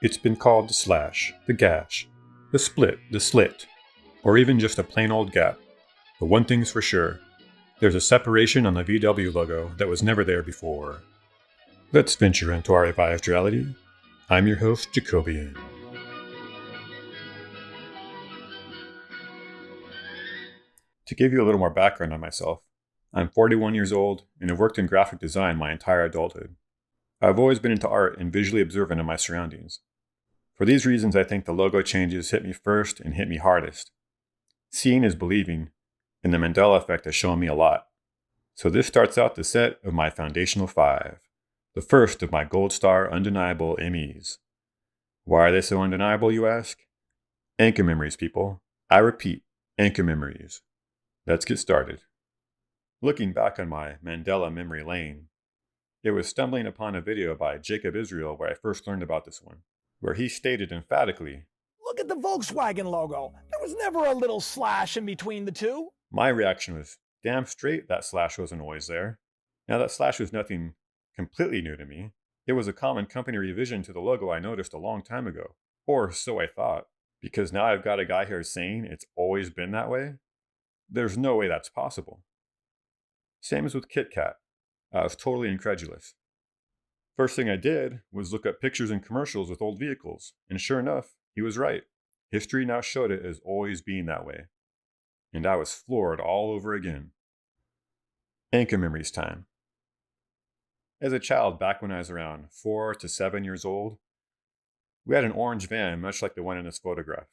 It's been called the slash, the gash, the split, the slit, or even just a plain old gap. But one thing's for sure, there's a separation on the VW logo that was never there before. Let's venture into our revised reality. I'm your host, Jacobian. To give you a little more background on myself, I'm 41 years old and have worked in graphic design my entire adulthood. I've always been into art and visually observant of my surroundings. For these reasons, I think the logo changes hit me first and hit me hardest. Seeing is believing, and the Mandela effect has shown me a lot. So this starts out the set of my foundational 5, the first of my gold star undeniable MEs. Why are they so undeniable, you ask? Anchor memories, people. I repeat, anchor memories. Let's get started. Looking back on my Mandela memory lane, it was stumbling upon a video by Jacob Israel where I first learned about this one, where he stated emphatically, "Look at the Volkswagen logo. There was never a little slash in between the two." My reaction was, damn straight that slash wasn't always there. Now that slash was nothing completely new to me. It was a common company revision to the logo I noticed a long time ago. Or so I thought. Because now I've got a guy here saying it's always been that way? There's no way that's possible. Same as with Kit Kat. I was totally incredulous. First thing I did was look up pictures and commercials with old vehicles, and sure enough, he was right. History now showed it as always being that way. And I was floored all over again. Anchor memories time. As a child, back when I was around 4 to 7 years old, we had an orange van much like the one in this photograph.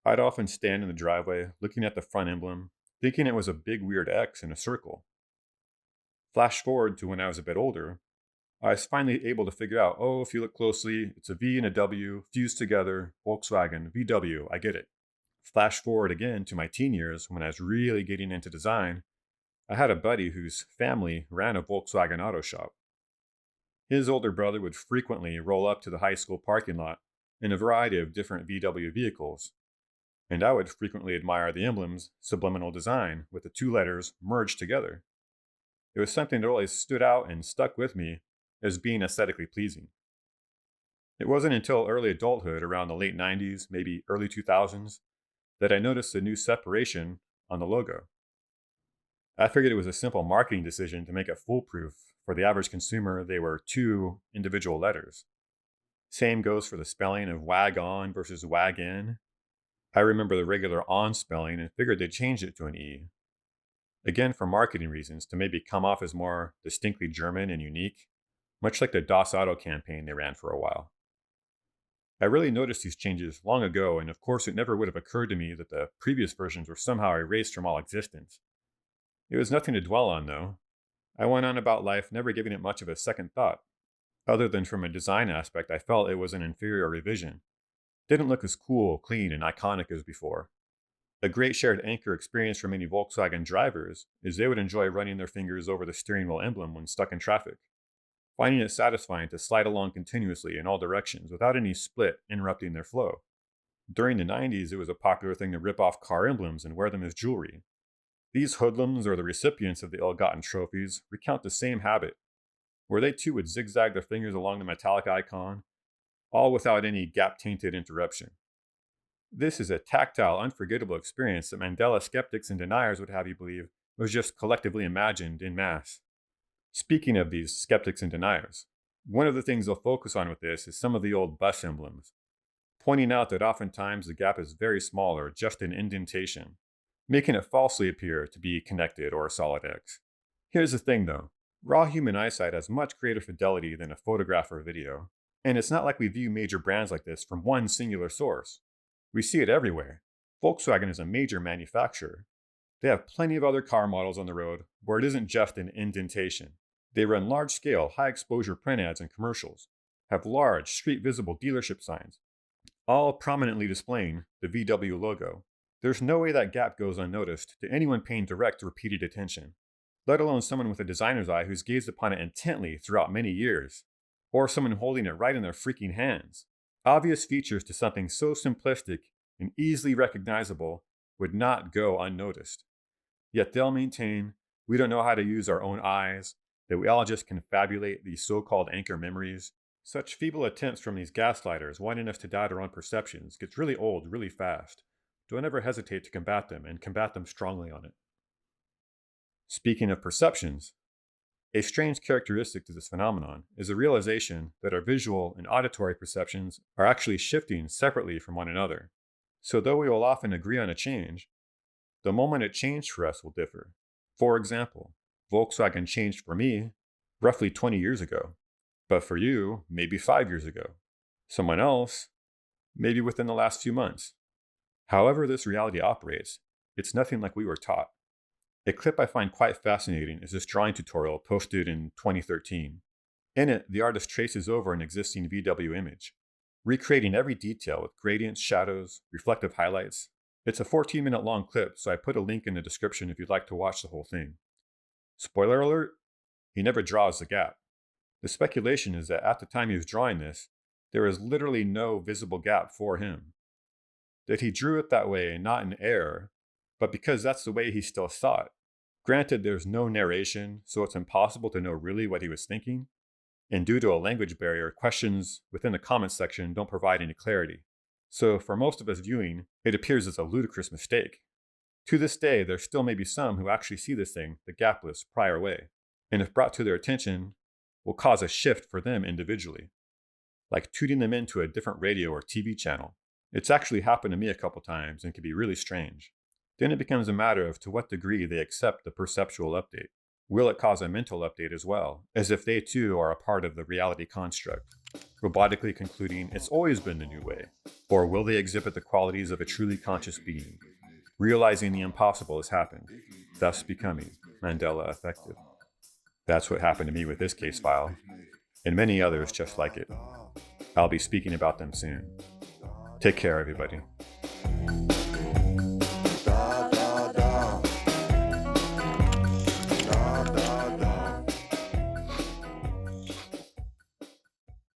I'd often stand in the driveway looking at the front emblem, thinking it was a big weird X in a circle. Flash forward to when I was a bit older, I was finally able to figure out, oh, if you look closely, it's a V and a W fused together, Volkswagen, VW, I get it. Flash forward again to my teen years when I was really getting into design, I had a buddy whose family ran a Volkswagen auto shop. His older brother would frequently roll up to the high school parking lot in a variety of different VW vehicles, and I would frequently admire the emblem's subliminal design with the two letters merged together. It was something that always stood out and stuck with me as being aesthetically pleasing. It wasn't until early adulthood, around the late 90s, maybe early 2000s, that I noticed the new separation on the logo. I figured it was a simple marketing decision to make it foolproof. For the average consumer, they were two individual letters. Same goes for the spelling of wagon versus wagon. I remember the regular on spelling and figured they changed it to an E. Again, for marketing reasons, to maybe come off as more distinctly German and unique, much like the Das Auto campaign they ran for a while. I really noticed these changes long ago, and of course it never would have occurred to me that the previous versions were somehow erased from all existence. It was nothing to dwell on, though. I went on about life never giving it much of a second thought. Other than from a design aspect, I felt it was an inferior revision. Didn't look as cool, clean, and iconic as before. A great shared anchor experience for many Volkswagen drivers is they would enjoy running their fingers over the steering wheel emblem when stuck in traffic, finding it satisfying to slide along continuously in all directions without any split interrupting their flow. During the 90s, it was a popular thing to rip off car emblems and wear them as jewelry. These hoodlums, or the recipients of the ill-gotten trophies, recount the same habit, where they too would zigzag their fingers along the metallic icon, all without any gap-tainted interruption. This is a tactile, unforgettable experience that Mandela skeptics and deniers would have you believe was just collectively imagined en masse. Speaking of these skeptics and deniers, one of the things they'll focus on with this is some of the old bus emblems, pointing out that oftentimes the gap is very small or just an indentation, making it falsely appear to be connected or a solid X. Here's the thing though, raw human eyesight has much greater fidelity than a photograph or video, and it's not like we view major brands like this from one singular source. We see it everywhere. Volkswagen is a major manufacturer. They have plenty of other car models on the road where it isn't just an indentation. They run large-scale, high-exposure print ads and commercials, have large, street-visible dealership signs, all prominently displaying the VW logo. There's no way that gap goes unnoticed to anyone paying direct, repeated attention, let alone someone with a designer's eye who's gazed upon it intently throughout many years, or someone holding it right in their freaking hands. Obvious features to something so simplistic and easily recognizable would not go unnoticed. Yet they'll maintain we don't know how to use our own eyes, that we all just confabulate these so-called anchor memories, Such feeble attempts from these gaslighters wanting us to doubt our own perceptions gets really old really fast. Don't ever hesitate to combat them and combat them strongly on it. Speaking of perceptions, a strange characteristic to this phenomenon is the realization that our visual and auditory perceptions are actually shifting separately from one another. So, though we will often agree on a change, the moment it changed for us will differ. For example, Volkswagen changed for me roughly 20 years ago, but for you, maybe 5 years ago. Someone else, maybe within the last few months. However, this reality operates, it's nothing like we were taught. A clip I find quite fascinating is this drawing tutorial posted in 2013. In it, the artist traces over an existing VW image, recreating every detail with gradients, shadows, reflective highlights. It's a 14-minute long clip, so I put a link in the description if you'd like to watch the whole thing. Spoiler alert, he never draws the gap. The speculation is that at the time he was drawing this, there is literally no visible gap for him. That he drew it that way, not in error, but because that's the way he still saw it. Granted, there's no narration, so it's impossible to know really what he was thinking. And due to a language barrier, questions within the comments section don't provide any clarity. So for most of us viewing, it appears as a ludicrous mistake. To this day, there still may be some who actually see this thing the gapless, prior way, and if brought to their attention, will cause a shift for them individually, like tuning them into a different radio or TV channel. It's actually happened to me a couple times and can be really strange. Then it becomes a matter of to what degree they accept the perceptual update. Will it cause a mental update as well, as if they too are a part of the reality construct, robotically concluding it's always been the new way? Or will they exhibit the qualities of a truly conscious being, realizing the impossible has happened, thus becoming Mandela effective? That's what happened to me with this case file, and many others just like it. I'll be speaking about them soon. Take care, everybody.